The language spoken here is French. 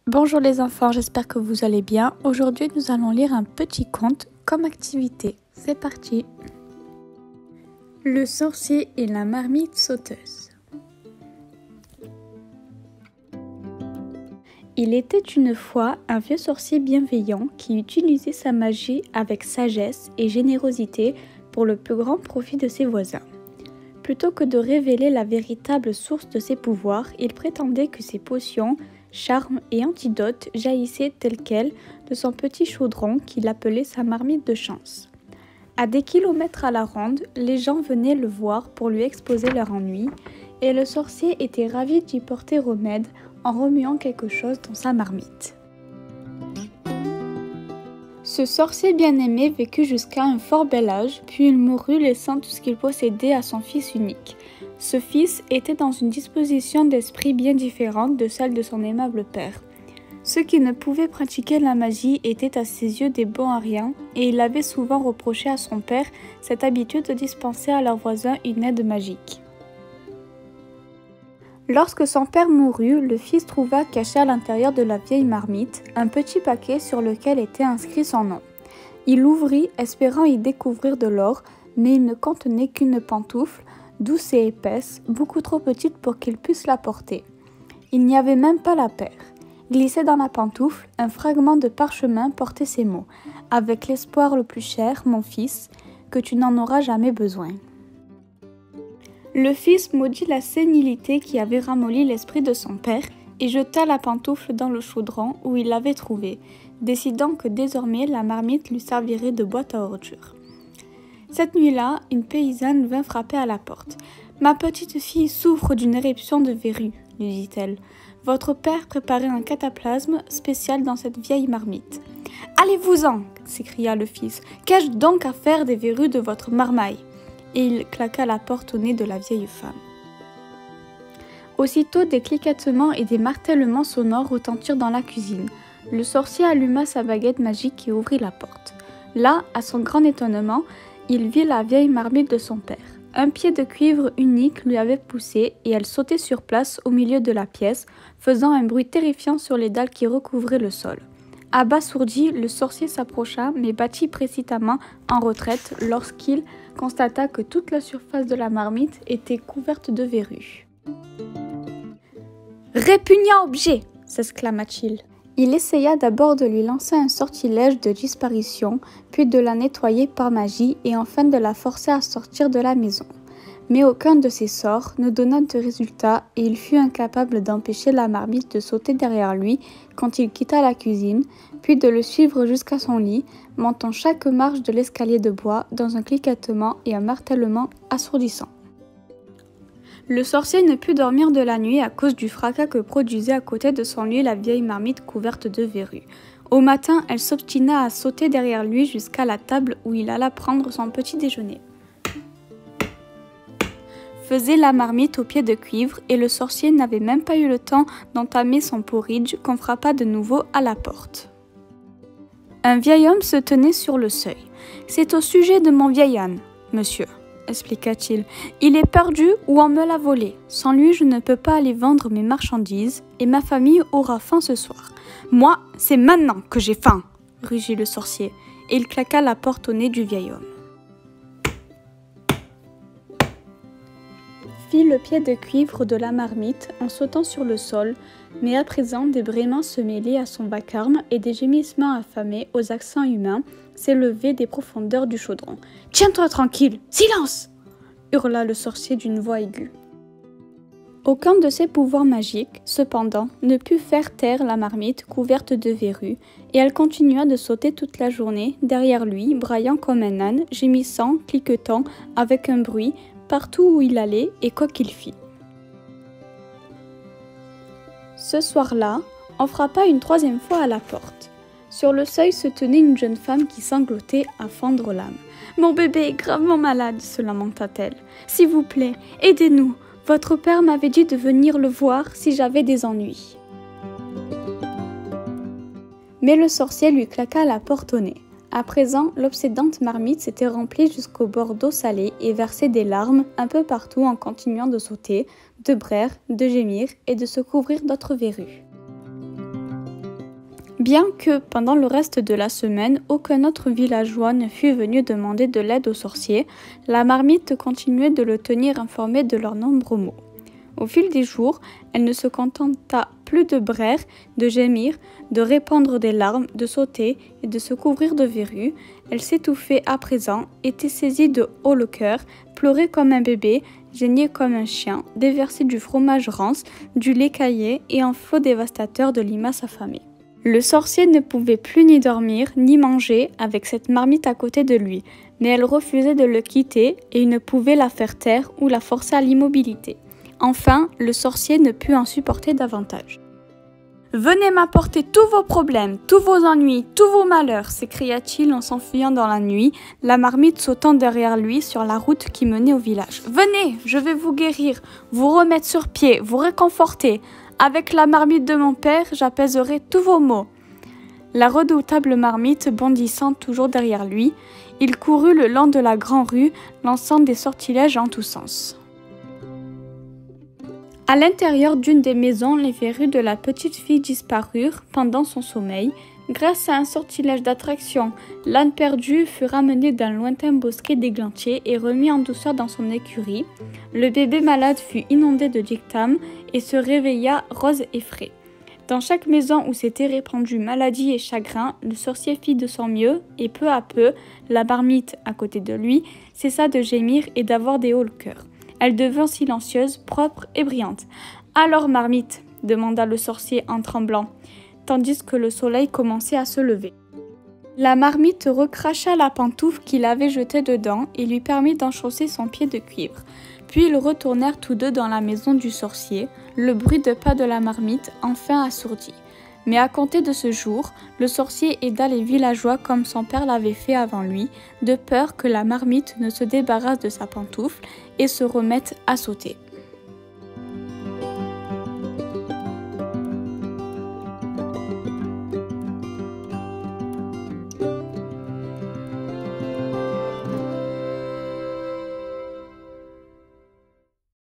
Bonjour les enfants, j'espère que vous allez bien. Aujourd'hui, nous allons lire un petit conte comme activité. C'est parti. Le sorcier et la marmite sauteuse. Il était une fois un vieux sorcier bienveillant qui utilisait sa magie avec sagesse et générosité pour le plus grand profit de ses voisins. Plutôt que de révéler la véritable source de ses pouvoirs, il prétendait que ses potions, charmes et antidotes jaillissaient tels quels de son petit chaudron qu'il appelait sa marmite de chance. À des kilomètres à la ronde, les gens venaient le voir pour lui exposer leur ennui, et le sorcier était ravi d'y porter remède en remuant quelque chose dans sa marmite. Ce sorcier bien-aimé vécut jusqu'à un fort bel âge, puis il mourut laissant tout ce qu'il possédait à son fils unique. Ce fils était dans une disposition d'esprit bien différente de celle de son aimable père. Ceux qui ne pouvaient pratiquer la magie étaient à ses yeux des bons à rien, et il avait souvent reproché à son père cette habitude de dispenser à leurs voisins une aide magique. Lorsque son père mourut, le fils trouva caché à l'intérieur de la vieille marmite un petit paquet sur lequel était inscrit son nom. Il l'ouvrit, espérant y découvrir de l'or, mais il ne contenait qu'une pantoufle, douce et épaisse, beaucoup trop petite pour qu'il puisse la porter. Il n'y avait même pas la paire. Glissé dans la pantoufle, un fragment de parchemin portait ces mots « Avec l'espoir le plus cher, mon fils, que tu n'en auras jamais besoin. » Le fils maudit la sénilité qui avait ramolli l'esprit de son père et jeta la pantoufle dans le chaudron où il l'avait trouvée, décidant que désormais la marmite lui servirait de boîte à ordures. Cette nuit-là, une paysanne vint frapper à la porte. « Ma petite fille souffre d'une éruption de verrues, lui dit-elle. Votre père préparait un cataplasme spécial dans cette vieille marmite. « Allez-vous-en » s'écria le fils. « Qu'ai-je donc à faire des verrues de votre marmaille ?» Et il claqua la porte au nez de la vieille femme. Aussitôt, des cliquetements et des martèlements sonores retentirent dans la cuisine. Le sorcier alluma sa baguette magique et ouvrit la porte. Là, à son grand étonnement, il vit la vieille marmite de son père. Un pied de cuivre unique lui avait poussé et elle sautait sur place au milieu de la pièce, faisant un bruit terrifiant sur les dalles qui recouvraient le sol. Abasourdi, le sorcier s'approcha mais battit précipitamment en retraite lorsqu'il constata que toute la surface de la marmite était couverte de verrues. « Répugnant objet !» s'exclama-t-il. Il essaya d'abord de lui lancer un sortilège de disparition, puis de la nettoyer par magie et enfin de la forcer à sortir de la maison. Mais aucun de ces sorts ne donna de résultat et il fut incapable d'empêcher la marmite de sauter derrière lui quand il quitta la cuisine, puis de le suivre jusqu'à son lit, montant chaque marche de l'escalier de bois dans un cliquetement et un martèlement assourdissant. Le sorcier ne put dormir de la nuit à cause du fracas que produisait à côté de son lit la vieille marmite couverte de verrues. Au matin, elle s'obstina à sauter derrière lui jusqu'à la table où il alla prendre son petit déjeuner. Faisait la marmite au pied de cuivre et le sorcier n'avait même pas eu le temps d'entamer son porridge qu'on frappa de nouveau à la porte. Un vieil homme se tenait sur le seuil. « C'est au sujet de mon vieil âne, monsieur, » expliqua-t-il. « Il est perdu ou on me l'a volé. Sans lui, je ne peux pas aller vendre mes marchandises et ma famille aura faim ce soir. Moi, c'est maintenant que j'ai faim, » rugit le sorcier, et il claqua la porte au nez du vieil homme. Fit le pied de cuivre de la marmite en sautant sur le sol, mais à présent des braiments se mêlaient à son vacarme et des gémissements affamés aux accents humains s'élevaient des profondeurs du chaudron. « Tiens-toi tranquille, silence !» hurla le sorcier d'une voix aiguë. Aucun de ses pouvoirs magiques, cependant, ne put faire taire la marmite couverte de verrues, et elle continua de sauter toute la journée derrière lui, braillant comme un âne, gémissant, cliquetant, avec un bruit, partout où il allait et quoi qu'il fît. Ce soir-là, on frappa une troisième fois à la porte. Sur le seuil se tenait une jeune femme qui sanglotait à fendre l'âme. « Mon bébé est gravement malade, » se lamenta-t-elle. « S'il vous plaît, aidez-nous. Votre père m'avait dit de venir le voir si j'avais des ennuis. » Mais le sorcier lui claqua la porte au nez. À présent, l'obsédante marmite s'était remplie jusqu'au bord d'eau salée et versait des larmes un peu partout en continuant de sauter, de braire, de gémir et de se couvrir d'autres verrues. Bien que, pendant le reste de la semaine, aucun autre villageois ne fût venu demander de l'aide au sorcier, la marmite continuait de le tenir informé de leurs nombreux maux. Au fil des jours, elle ne se contenta plus de braire, de gémir, de répandre des larmes, de sauter et de se couvrir de verrues. Elle s'étouffait à présent, était saisie de haut le cœur, pleurait comme un bébé, geignait comme un chien, déversait du fromage rance, du lait caillé et un flot dévastateur de limaces affamées. Le sorcier ne pouvait plus ni dormir, ni manger avec cette marmite à côté de lui, mais elle refusait de le quitter et il ne pouvait la faire taire ou la forcer à l'immobilité. Enfin, le sorcier ne put en supporter davantage. « Venez m'apporter tous vos problèmes, tous vos ennuis, tous vos malheurs !» s'écria-t-il en s'enfuyant dans la nuit, la marmite sautant derrière lui sur la route qui menait au village. « Venez, je vais vous guérir, vous remettre sur pied, vous réconforter. Avec la marmite de mon père, j'apaiserai tous vos maux. » La redoutable marmite bondissant toujours derrière lui, il courut le long de la grande rue, lançant des sortilèges en tous sens. À l'intérieur d'une des maisons, les verrues de la petite fille disparurent pendant son sommeil. Grâce à un sortilège d'attraction, l'âne perdu fut ramené d'un lointain bosquet d'églantiers et remis en douceur dans son écurie. Le bébé malade fut inondé de dictame et se réveilla rose et frais. Dans chaque maison où s'étaient répandus maladie et chagrin, le sorcier fit de son mieux et peu à peu, la marmite à côté de lui cessa de gémir et d'avoir des hauts le cœur. Elle devint silencieuse, propre et brillante. « Alors, marmite ?» demanda le sorcier en tremblant, tandis que le soleil commençait à se lever. La marmite recracha la pantoufle qu'il avait jetée dedans et lui permit d'enchausser son pied de cuivre. Puis ils retournèrent tous deux dans la maison du sorcier, le bruit de pas de la marmite enfin assourdi. Mais à compter de ce jour, le sorcier aida les villageois comme son père l'avait fait avant lui, de peur que la marmite ne se débarrasse de sa pantoufle et se remette à sauter.